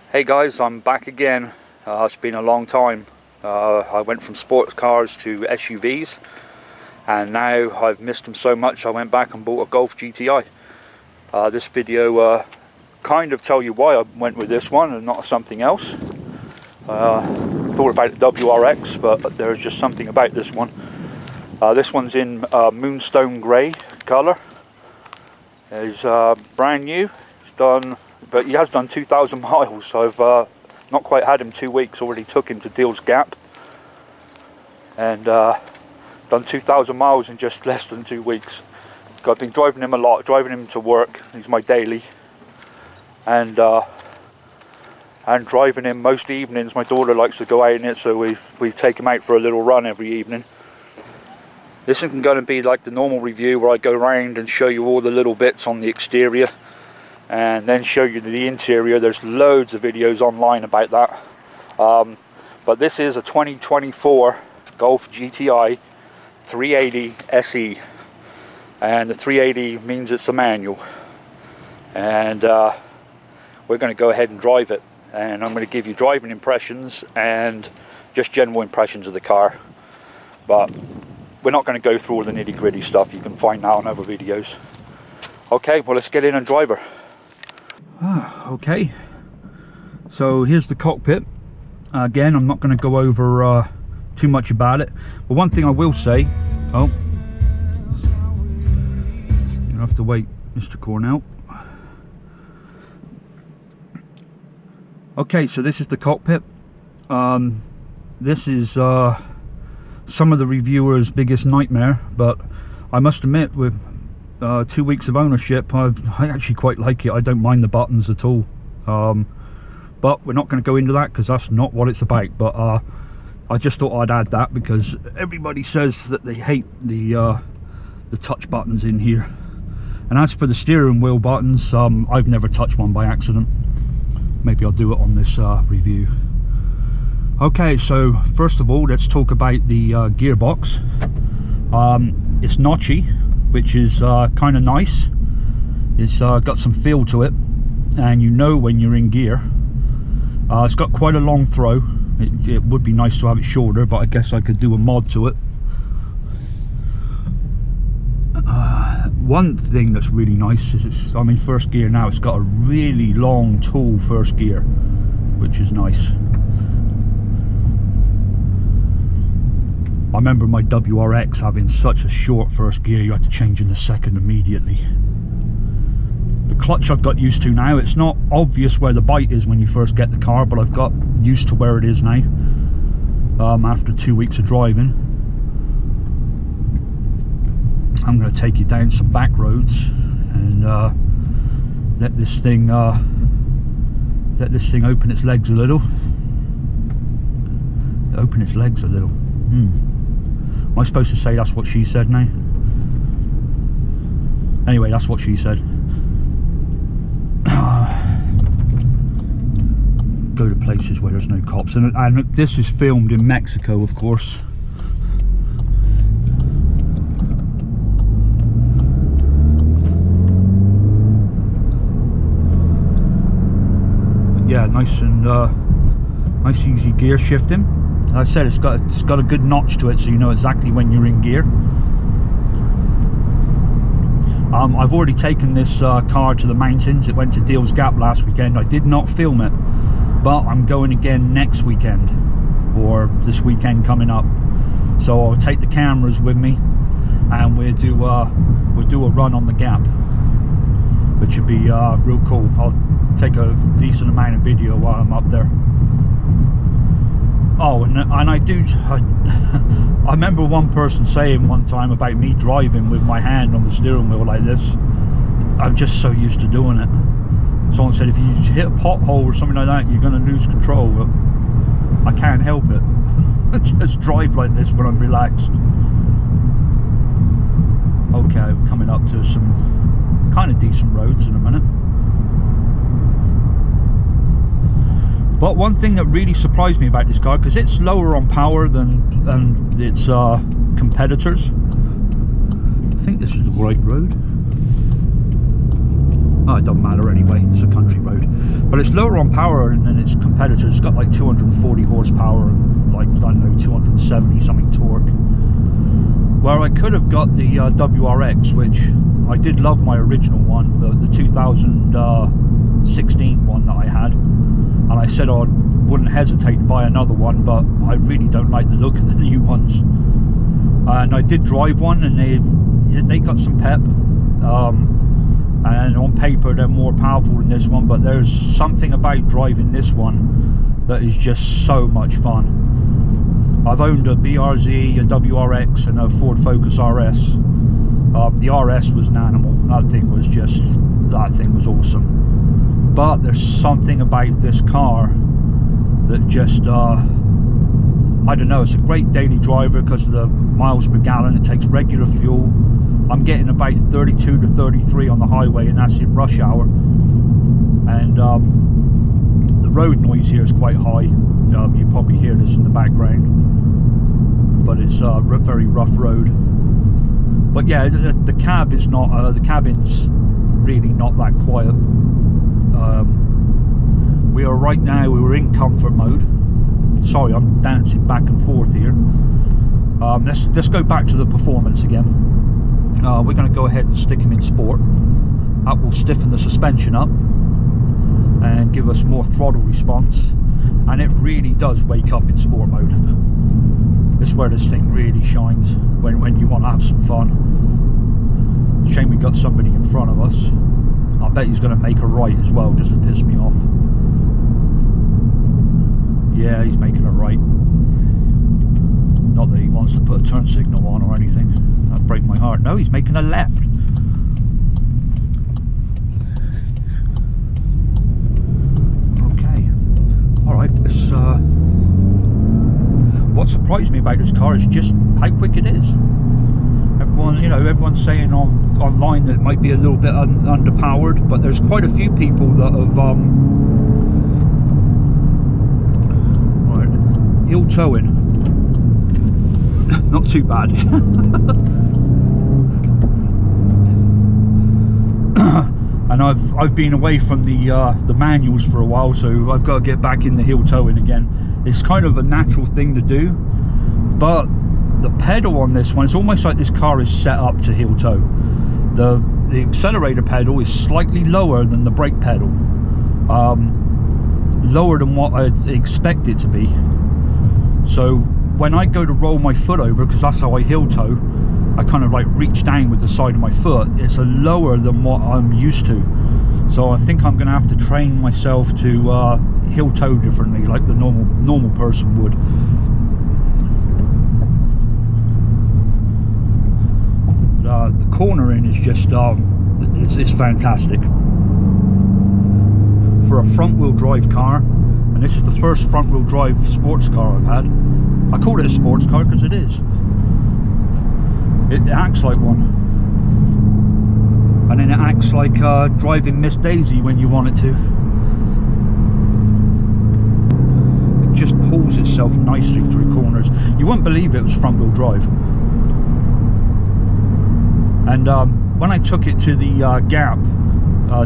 Hey guys, I'm back again. It's been a long time. I went from sports cars to SUVs, and now I've missed them so much I went back and bought a Golf GTI. This video kind of tell you why I went with this one and not something else. Thought about the WRX, but there's just something about this one. This one's in Moonstone Grey colour. It's brand new. It's done, but he has done 2,000 miles. So I've not quite had him 2 weeks. Already took him to Deals Gap, and done 2,000 miles in just less than 2 weeks. I've been driving him a lot, driving him to work. He's my daily, and driving him most evenings. My daughter likes to go out in it, so we take him out for a little run every evening. This isn't going to be like the normal review where I go around and show you all the little bits on the exterior and then show you the interior. There's loads of videos online about that. But this is a 2024 Golf GTI 380 SE. And the 380 means it's a manual. And we're going to go ahead and drive it. And I'm going to give you driving impressions and just general impressions of the car. But we're not going to go through all the nitty gritty stuff. You can find that on other videos. Okay, well, let's get in and drive her. Okay, so here's the cockpit. Again, I'm not going to go over too much about it, but one thing I will say, you don't have to wait, Mr. Cornell. Okay, so this is the cockpit. This is some of the reviewers' biggest nightmare, but I must admit, with 2 weeks of ownership, I actually quite like it. I don't mind the buttons at all, but we're not going to go into that because that's not what it's about. But I just thought I'd add that because everybody says that they hate the touch buttons in here. And as for the steering wheel buttons, I've never touched one by accident. Maybe I'll do it on this review. Okay, so first of all, let's talk about the gearbox. It's notchy, which is kind of nice. It's got some feel to it, and you know when you're in gear. It's got quite a long throw. It would be nice to have it shorter, but I guess I could do a mod to it. One thing that's really nice is I'm in first gear now. It's got a really long, tall first gear, which is nice. I remember my WRX having such a short first gear, you had to change in the second immediately. The clutch I've got used to now. It's not obvious where the bite is when you first get the car, but I've got used to where it is now, after 2 weeks of driving. I'm going to take you down some back roads and let this thing open its legs a little. Open its legs a little. Am I supposed to say that's what she said now? Anyway, that's what she said. Go to places where there's no cops, and this is filmed in Mexico, of course. Yeah, nice and nice easy gear shifting. Like I said, it's got a good notch to it, so you know exactly when you're in gear. I've already taken this car to the mountains. It went to Deals Gap last weekend. I did not film it, but I'm going again next weekend, or this weekend coming up. So I'll take the cameras with me, and we'll do a run on the Gap, which would be real cool. I'll take a decent amount of video while I'm up there. Oh, and I remember one person saying one time about me driving with my hand on the steering wheel like this. I'm just so used to doing it. Someone said if you hit a pothole or something like that, you're going to lose control, but I can't help it. I just drive like this when I'm relaxed. Okay, we're coming up to some kind of decent roads in a minute. But one thing that really surprised me about this car, because it's lower on power than its competitors. I think this is the right road. Oh, it doesn't matter anyway, it's a country road. But it's lower on power than its competitors. It's got like 240 horsepower and like, I don't know, 270 something torque. Where I could have got the WRX, which I did love my original one, the 2016 one that I had. And I said I wouldn't hesitate to buy another one, but I really don't like the look of the new ones. And I did drive one, and they got some pep. And on paper they're more powerful than this one, but there's something about driving this one that is just so much fun. I've owned a BRZ, a WRX and a Ford Focus RS. The RS was an animal. That thing was awesome. But there's something about this car that just I don't know, it's a great daily driver because of the miles per gallon. It takes regular fuel. I'm getting about 32 to 33 on the highway, and that's in rush hour. And the road noise here is quite high. You probably hear this in the background, but it's a very rough road. But yeah, the cab is not. The cabin's really not that quiet. We are right now. We're in comfort mode. Sorry, I'm dancing back and forth here. Let's go back to the performance again. We're going to go ahead and stick him in sport. That will stiffen the suspension up and give us more throttle response, and it really does wake up in sport mode. This is where this thing really shines when you want to have some fun. Shame we got somebody in front of us. I bet he's going to make a right as well, just to piss me off. Yeah, he's making a right. Not that he wants to put a turn signal on or anything. That'd break my heart. No, he's making a left. Okay. Alright, this what surprised me about this car is just how quick it is. Everyone's saying online that it might be a little bit underpowered, but there's quite a few people that have right, hill towing. Not too bad. And I've been away from the manuals for a while, so I've got to get back in the hill towing again. It's kind of a natural thing to do, but the pedal on this one, it's almost like this car is set up to hill tow. The accelerator pedal is slightly lower than the brake pedal, lower than what I'd expect it to be. So when I go to roll my foot over, because that's how I hill tow, I kind of like reach down with the side of my foot. It's a lower than what I'm used to. So I think I'm going to have to train myself to hill tow differently, like the normal person would. The cornering is just it's fantastic for a front-wheel drive car, and this is the first front-wheel drive sports car I've had. I call it a sports car because it is. It acts like one, and then it acts like driving Miss Daisy when you want it to. It just pulls itself nicely through corners. You wouldn't believe it was front-wheel drive. And when I took it to the Gap,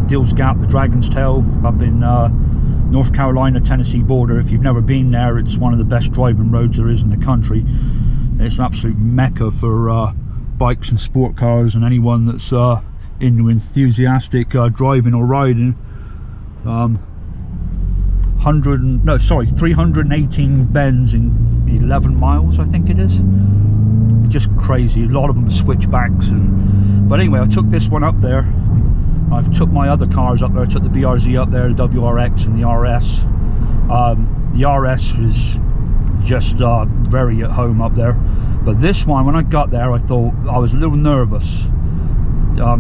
Dill's Gap, the Dragon's Tail, up in North Carolina, Tennessee border. If you've never been there, it's one of the best driving roads there is in the country. It's an absolute mecca for bikes and sport cars, and anyone that's into enthusiastic driving or riding. 318 bends in 11 miles, I think it is. Just crazy. A lot of them are switchbacks, but anyway, I took this one up there. I've took my other cars up there. I took the BRZ up there, the WRX and the RS. The RS is just very at home up there, but this one, when I got there, I thought I was a little nervous.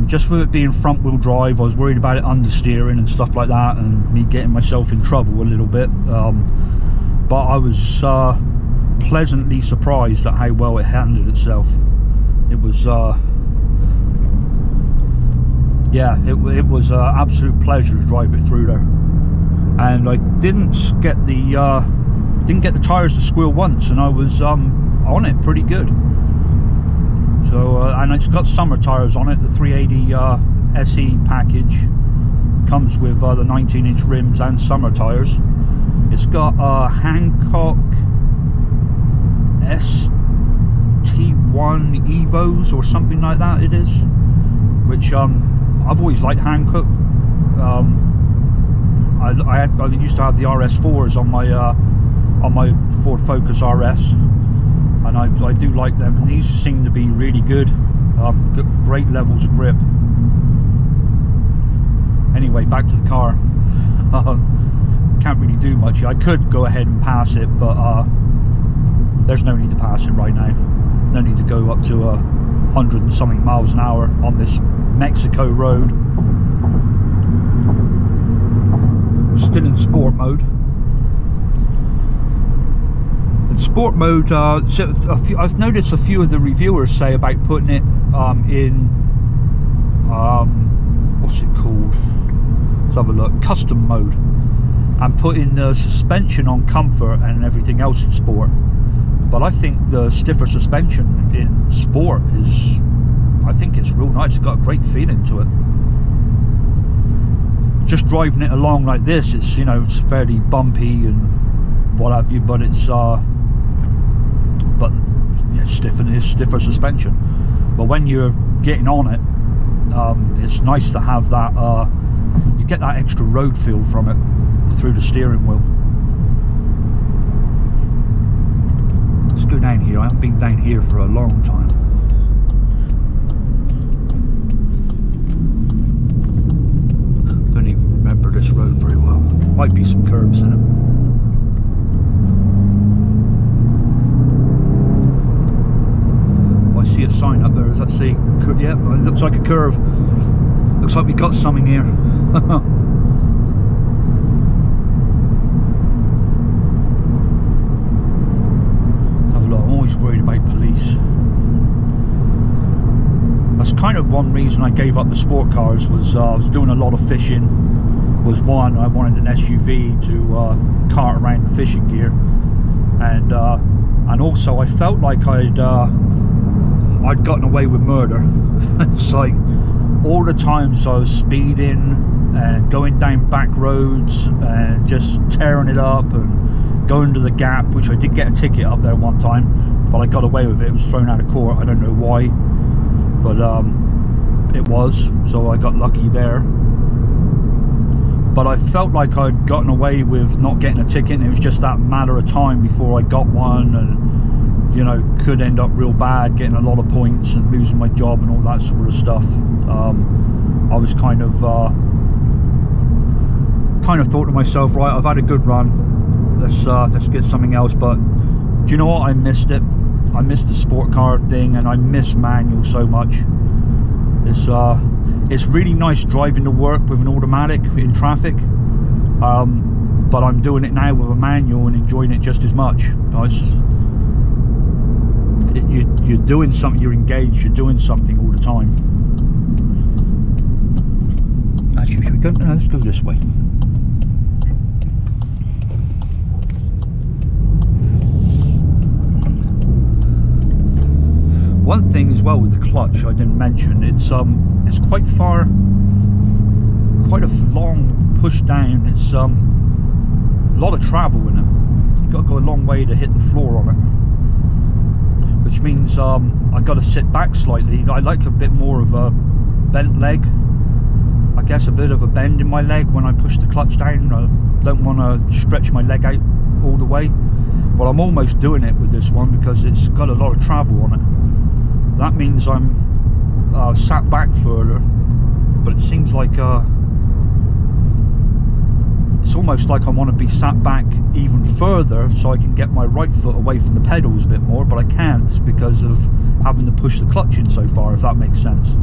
Just with it being front wheel drive, I was worried about it understeering and stuff like that, and me getting myself in trouble a little bit. But I was pleasantly surprised at how well it handled itself. It was yeah, it was an absolute pleasure to drive it through there. And I didn't get the tires to squeal once, and I was on it pretty good. So and it's got summer tires on it, the 380 SE package. Comes with the 19-inch rims and summer tyres. It's got Hankook ST1 Evos or something like that it is, which I've always liked Hankook. I used to have the RS4s on my Ford Focus RS, and I do like them, and these seem to be really good. Great levels of grip. Anyway, back to the car. Can't really do much. I could go ahead and pass it, but there's no need to pass it right now. No need to go up to 100 and something miles an hour on this Mexico road. Still in sport mode. In sport mode, I've noticed a few of the reviewers say about putting it in what's it called? Let's have a look. Custom mode, and putting the suspension on comfort and everything else in sport. But I think the stiffer suspension in sport is, I think it's real nice. It's got a great feeling to it. Just driving it along like this, it's, you know, it's fairly bumpy and what have you, but it's stiffer suspension. But when you're getting on it, it's nice to have that. You get that extra road feel from it through the steering wheel. Let's go down here. I haven't been down here for a long time. Don't even remember this road very well. Might be some curves in it. I see a sign up there. Does that say? Yeah, it looks like a curve. Looks like we got something here. I'm always worried about police. That's kind of one reason I gave up the sport cars. Was I was doing a lot of fishing. Was one, I wanted an SUV to cart around the fishing gear, and also I felt like I'd gotten away with murder. It's like all the times I was speeding and going down back roads and just tearing it up and going to the gap, which I did get a ticket up there one time, but I got away with it. It was thrown out of court. I don't know why, but it was, so I got lucky there. But I felt like I'd gotten away with not getting a ticket, and it was just that matter of time before I got one, and, you know, could end up real bad, getting a lot of points and losing my job and all that sort of stuff. I was kind of thought to myself, right, I've had a good run, let's get something else. But do you know what? I missed it. I missed the sport car thing, and I miss manual so much. It's really nice driving to work with an automatic in traffic, but I'm doing it now with a manual and enjoying it just as much. You're doing something, you're engaged, you're doing something all the time. Actually, should we go? No, let's go this way. One thing as well with the clutch I didn't mention, it's quite far, quite a long push down. It's a lot of travel in it. You've got to go a long way to hit the floor on it, which means I've got to sit back slightly. I like a bit more of a bent leg, I guess, a bit of a bend in my leg when I push the clutch down. I don't want to stretch my leg out all the way, but I'm almost doing it with this one because it's got a lot of travel on it. That means I'm sat back further, but it seems like it's almost like I want to be sat back even further so I can get my right foot away from the pedals a bit more, but I can't because of having to push the clutch in so far, if that makes sense.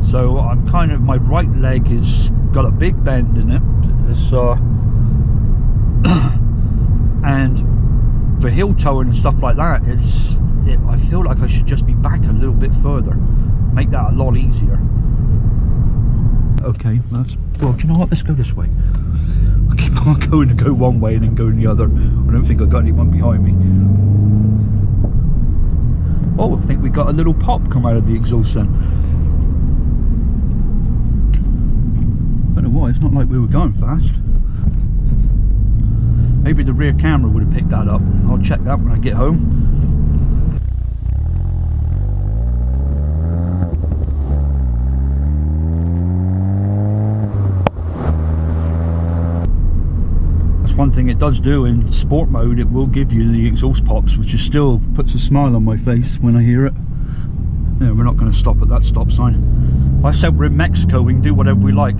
So I'm kind of, my right leg has got a big bend in it. It's and for heel towing and stuff like that, I feel like I should just be back a little bit further, make that a lot easier. Okay, well, do you know what? Let's go this way. I keep on going to go one way and then going the other. I don't think I've got anyone behind me. Oh, I think we got a little pop come out of the exhaust then. it's not like we were going fast. Maybe the rear camera would have picked that up. I'll check that when I get home. One thing it does do in sport mode, it will give you the exhaust pops, which is still puts a smile on my face when I hear it. Yeah, we're not going to stop at that stop sign. I said we're in Mexico, we can do whatever we like.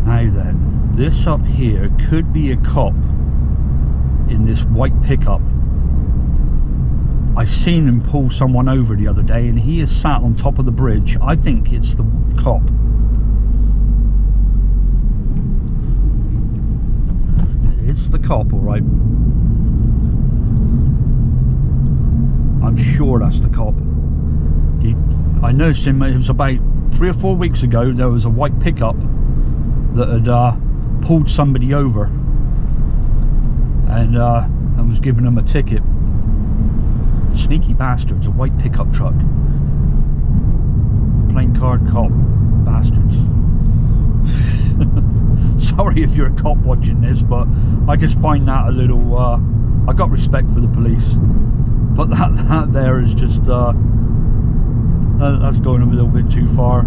Now then, this up here could be a cop in this white pickup. I seen him pull someone over the other day and he is sat on top of the bridge. I think it's the cop. It's the cop, alright. I'm sure that's the cop. I noticed him, it was about 3 or 4 weeks ago, there was a white pickup that had pulled somebody over and was giving them a ticket. Sneaky bastards, a white pickup truck. Plain card cop bastards. Sorry if you're a cop watching this, but I just find that a little I got respect for the police, but that there is just that's going a little bit too far.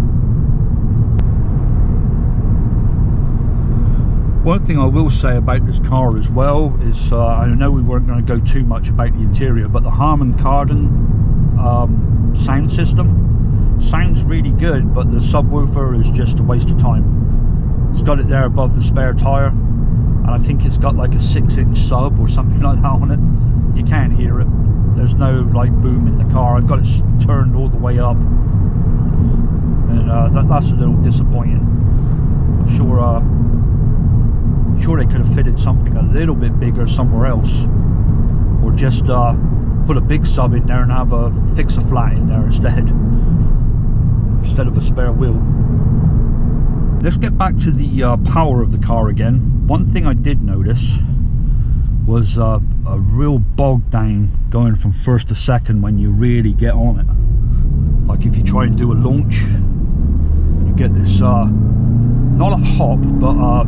One thing I will say about this car as well is I know we weren't going to go too much about the interior, but the Harman Kardon sound system sounds really good, but the subwoofer is just a waste of time. It's got it there above the spare tyre, and I think it's got like a 6-inch sub or something like that on it. You can't hear it. There's no like boom in the car. I've got it turned all the way up, and that's a little disappointing. I'm sure they could have fitted something a little bit bigger somewhere else, or just put a big sub in there and have a fixer flat in there instead of a spare wheel. Let's get back to the power of the car again. One thing I did notice was a real bog down going from first to second when you really get on it. Like if you try and do a launch, you get this not a hop, but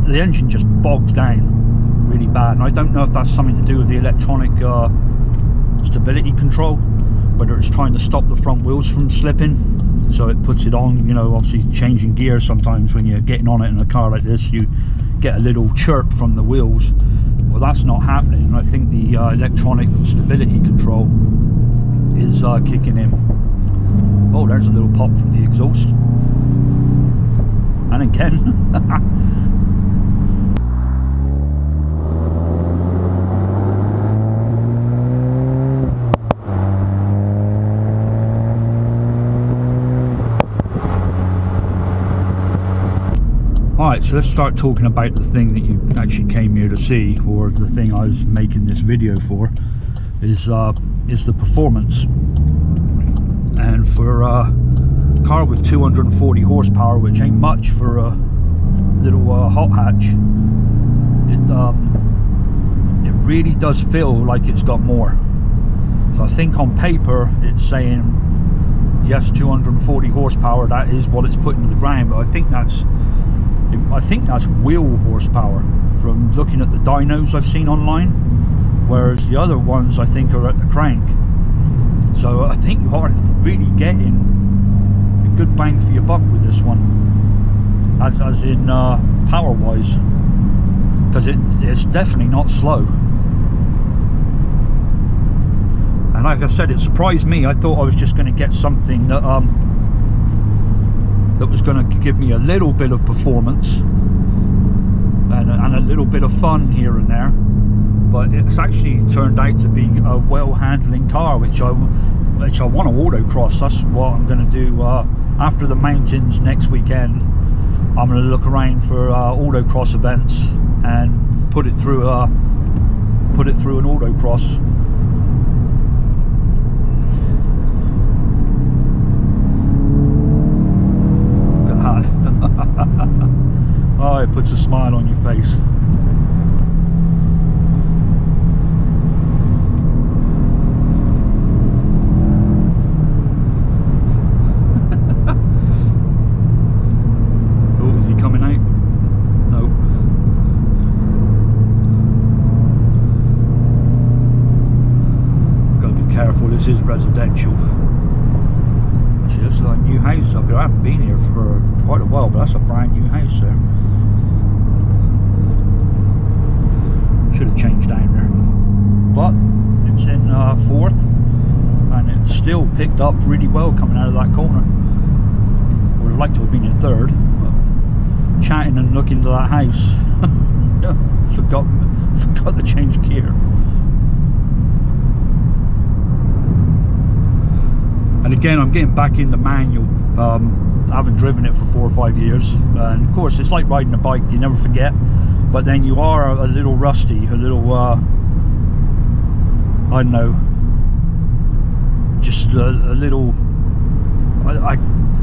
the engine just bogs down really bad, and I don't know if that's something to do with the electronic stability control, whether it's trying to stop the front wheels from slipping, so it puts it on. You know, obviously changing gears, sometimes when you're getting on it in a car like this, you get a little chirp from the wheels. Well, that's not happening. I think the electronic stability control is kicking in. Oh, there's a little pop from the exhaust, and again. Alright, so let's start talking about the thing that you actually came here to see, or the thing I was making this video for, is the performance. And for a car with 240 horsepower, which ain't much for a little hot hatch, it really does feel like it's got more. So I think on paper it's saying yes, 240 horsepower, that is what it's putting to the ground, but I think that's wheel horsepower from looking at the dynos I've seen online, whereas the other ones I think are at the crank. So I think you are really getting a good bang for your buck with this one, as in power wise, because it's definitely not slow. And like I said, it surprised me. I thought I was just going to get something that that was going to give me a little bit of performance and a little bit of fun here and there, but it's actually turned out to be a well-handling car, which I want to autocross. That's what I'm going to do after the mountains next weekend. I'm going to look around for autocross events and put it through an autocross. Oh, it puts a smile on your face. this is residential. Actually, there's like new houses up here. I haven't been here for quite a while, but that's a brand new house there. Should have changed down there, but it's in 4th, and it's still picked up really well coming out of that corner. Would have liked to have been in 3rd, but chatting and looking to that house, forgot to change gear. And again, I'm getting back in the manual. I haven't driven it for 4 or 5 years, and of course it's like riding a bike, you never forget, but then you are a little rusty, a little I don't know, just a little.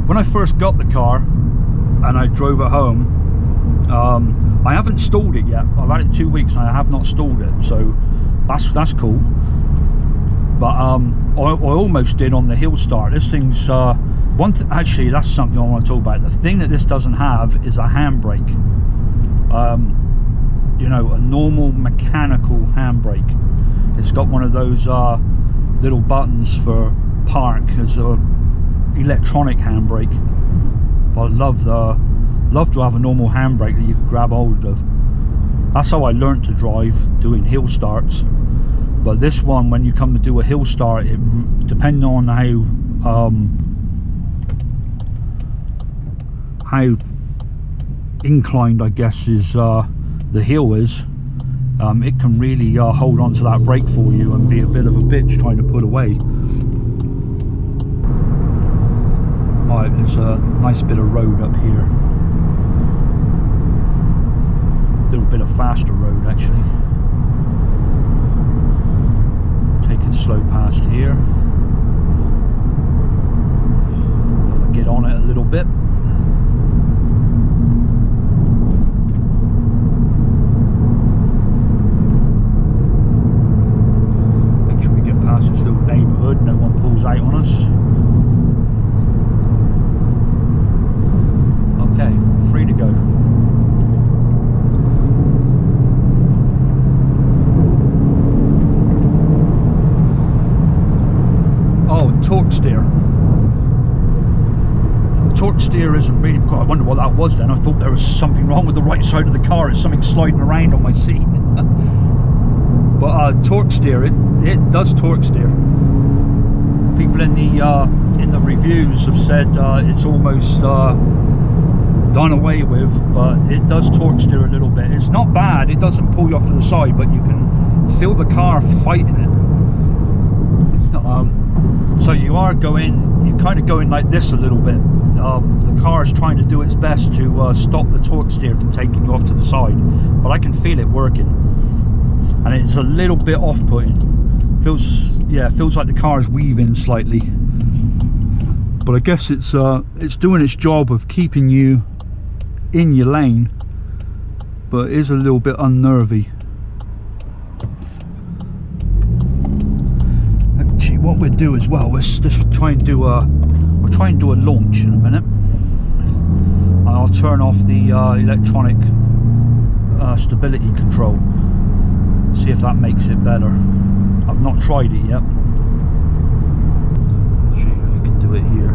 When I first got the car and I drove it home, I haven't stalled it yet. I've had it 2 weeks and I have not stalled it, so that's cool. But I almost did on the hill start. This thing's actually, that's something I want to talk about. The thing that this doesn't have is a handbrake. You know, a normal mechanical handbrake. It's got one of those little buttons for park as a electronic handbrake. But I'd love to have a normal handbrake that you could grab hold of. That's how I learned to drive, doing hill starts. But this one, when you come to do a hill start, depending on how inclined, I guess, is the hill is, it can really hold on to that brake for you and be a bit of a bitch trying to pull away. Alright, there's a nice bit of road up here. A little bit of faster road actually. Take it slow past here. I'll get on it a little bit. Make sure we get past this little neighbourhood, no one pulls out on us. Okay, free to go. Torque steer. Torque steer isn't really. God, I wonder what that was then. I thought there was something wrong with the right side of the car. It's something sliding around on my seat. But torque steer, it does torque steer. People in the reviews have said it's almost done away with, but it does torque steer a little bit. It's not bad. It doesn't pull you off to the side, but you can feel the car fighting it. So you're kind of going like this a little bit. The car is trying to do its best to stop the torque steer from taking you off to the side, but I can feel it working, and it's a little bit off-putting. Feels like the car is weaving slightly, but I guess it's doing its job of keeping you in your lane, but it is a little bit unnervy. What we'll do as well, we'll just try and do a launch in a minute. And I'll turn off the electronic stability control, see if that makes it better. I've not tried it yet. See if I can do it here.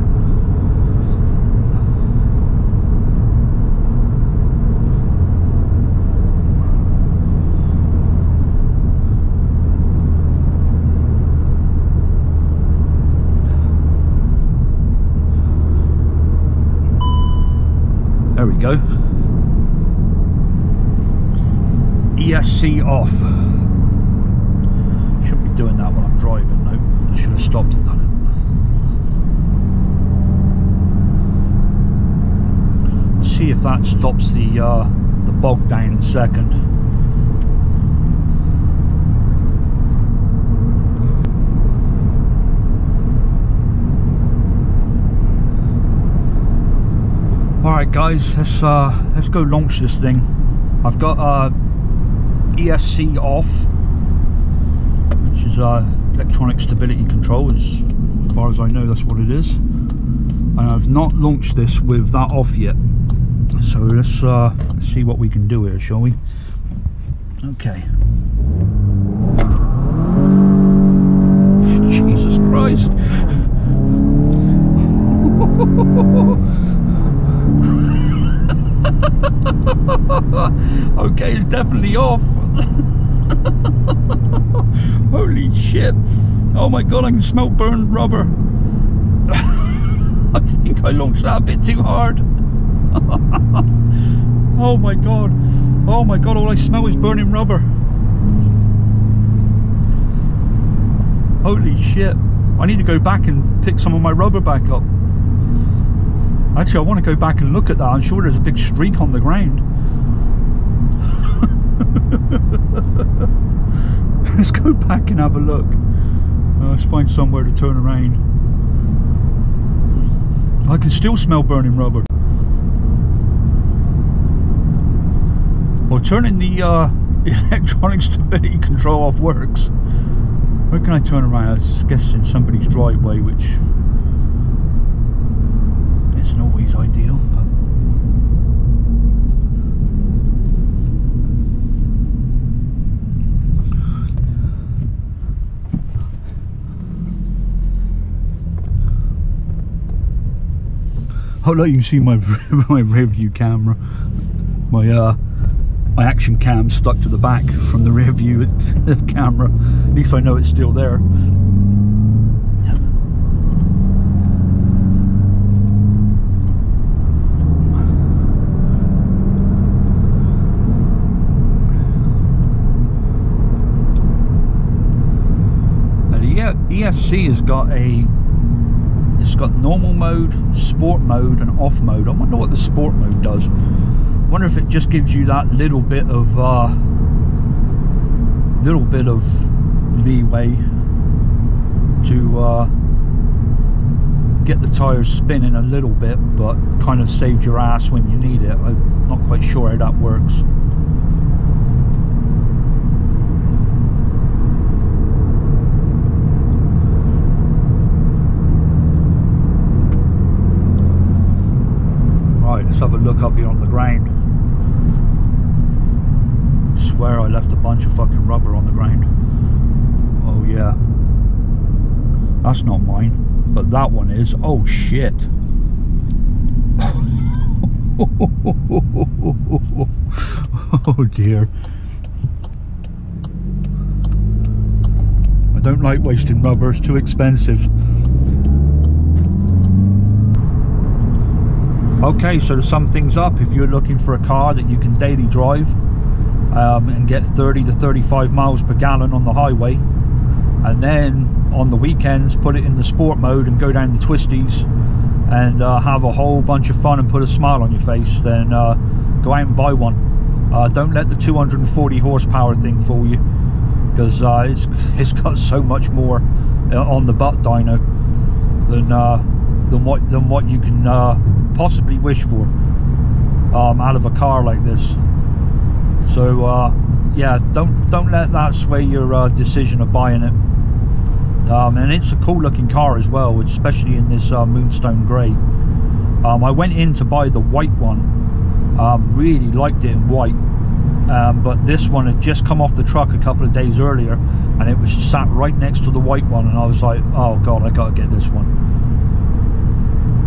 There we go. ESC off. Shouldn't be doing that when I'm driving, no. I should have stopped and done it. See if that stops the bog down in a second. Alright guys, let's go launch this thing. I've got ESC off, which is electronic stability control, as far as I know that's what it is. And I've not launched this with that off yet. So let's see what we can do here, shall we? Okay. Jesus Christ. Okay, it's definitely off. Holy shit. Oh my god, I can smell burned rubber. I think I launched that a bit too hard. Oh my god. Oh my god, all I smell is burning rubber. Holy shit. I need to go back and pick some of my rubber back up. Actually, I want to go back and look at that. I'm sure there's a big streak on the ground. Let's go back and have a look. Let's find somewhere to turn around. I can still smell burning rubber. Well, turning the electronic stability control off works. Where can I turn around? I guess in somebody's driveway, which isn't always ideal. But I'll let you see my rear view camera. My action cam stuck to the back from the rear view camera. At least I know it's still there. Now the ESC has got it's got normal mode, sport mode and off mode. I wonder what the sport mode does. I wonder if it just gives you that little bit of leeway to get the tires spinning a little bit, but kind of saved your ass when you need it. I'm not quite sure how that works. Right, let's have a look up here on the ground. I swear I left a bunch of fucking rubber on the ground. Oh yeah. That's not mine, but that one is. Oh shit. Oh dear. I don't like wasting rubber, it's too expensive. Okay, so to sum things up, if you're looking for a car that you can daily drive and get 30 to 35 miles per gallon on the highway, and then on the weekends put it in the sport mode and go down the twisties and have a whole bunch of fun and put a smile on your face, then go out and buy one. Don't let the 240 horsepower thing fool you, because it's got so much more on the butt dyno than what you can possibly wish for out of a car like this. So yeah, don't let that sway your decision of buying it. And it's a cool looking car as well, especially in this Moonstone Grey. I went in to buy the white one, really liked it in white, but this one had just come off the truck a couple of days earlier and it was sat right next to the white one, and I was like, oh god, I gotta get this one.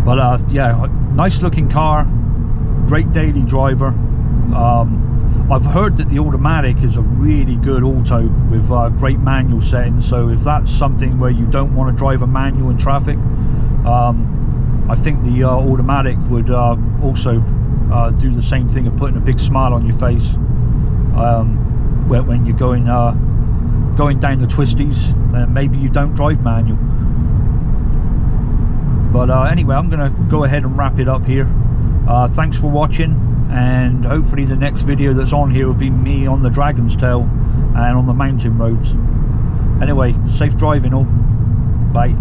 But yeah, nice looking car, great daily driver. I've heard that the automatic is a really good auto with great manual settings, so if that's something where you don't want to drive a manual in traffic, I think the automatic would also do the same thing of putting a big smile on your face when you're going down the twisties, and maybe you don't drive manual. But anyway, I'm going to go ahead and wrap it up here. Thanks for watching, and hopefully the next video that's on here will be me on the Dragon's Tail and on the mountain roads. Anyway, safe driving all. Bye.